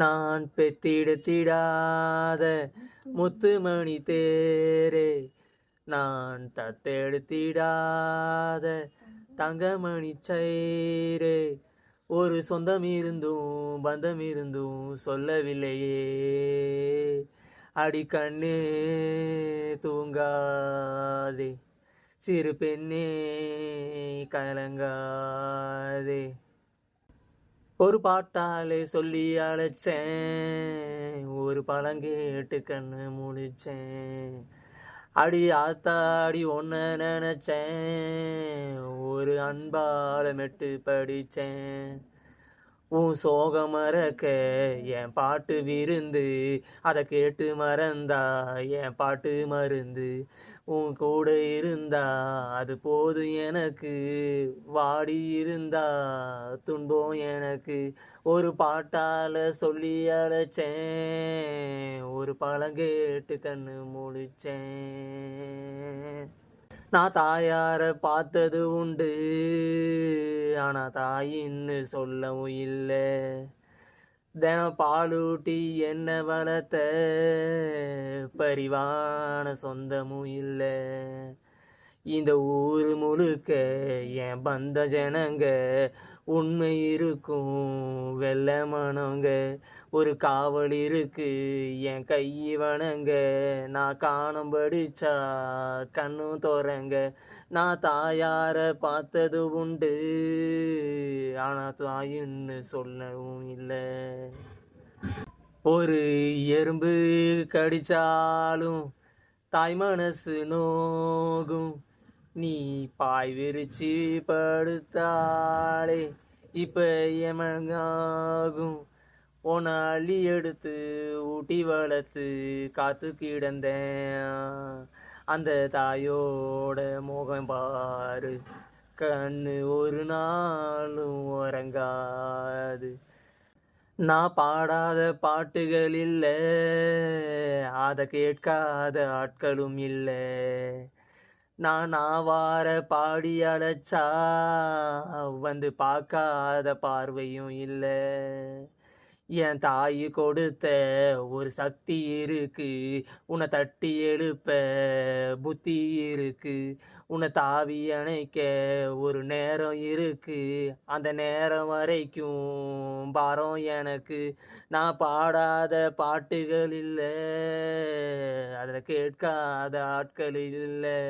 நான் பெத்திடத்திடாத முத்துமணி தேரே, நான் தத்தெடுத்திடாத தங்கமணி சைரே, ஒரு சொந்தம் இருந்தும் பந்தம் இருந்தும் சொல்லவில்லையே. அடிக்கண்ணே தூங்காதே, சிறு பெண்ணே கலங்காதே. ஒரு பாட்டாலே சொல்லி அழைச்சேன், ஒரு பழங்கேட்டு கண்ணு முழிச்சேன். அடி ஆத்தாடி ஒன்ன நினைச்சேன், ஒரு அன்பால மெட்டு படிச்சேன். உன் சோகம் மறக்க என் பாட்டு விருந்து, அதை கேட்டு மறந்தா என் பாட்டு மருந்து. உன் கூட இருந்தா அது போதும் எனக்கு, வாடி இருந்தா துன்பம் எனக்கு. ஒரு பாட்டால சொல்லி அழைச்சேன், ஒரு பழங்கேட்டு கண்ணு முழிச்சேன். நான் தாயார பார்த்தது உண்டு, ஆனா தாயின்னு சொல்லவும் இல்லை. தினம் பாலூட்டி என்ன வளர்த்த பரிவான சொந்தமும் இல்லை. இந்த ஊரு முழுக்க என் பந்த ஜனங்க, உண்மை இருக்கும் வெள்ள மனங்க. ஒரு காவல் இருக்கு என் கை வணங்க, நான் காணம் படிச்சா கண்ணும் தோறங்க. நான் தாயார பார்த்தது உண்டு, ஆனா தாயின்னு சொல்லவும் இல்லை. ஒரு எறும்பு கடிச்சாலும் தாய் மனசு நோகும். நீ பாய் விரிச்சு படுத்தாலே இப்ப எமங்காகும். உன அள்ளி எடுத்து ஊட்டி வளர்த்து காத்து கிடந்தேன். அந்த தாயோட முகம் பாரு, கண்ணு ஒரு நாளும் உறங்காது. நான் பாடாத பாட்டுகள் இல்லை, அதை கேட்காத ஆட்களும் இல்லை. நான் வார பாடி அழைச்சா வந்து பார்க்காத பார்வையும் இல்லை. என் தாய் கொடுத்த ஒரு சக்தி இருக்கு, உன்னை தட்டி எழுப்ப புத்தி இருக்கு. உன்னை தாவி அணைக்க ஒரு நேரம் இருக்கு, அந்த நேரம் வரைக்கும் பாரம் எனக்கு. நான் பாடாத பாட்டுகள் இல்லை, அதில் கேட்காத ஆட்கள் இல்லை.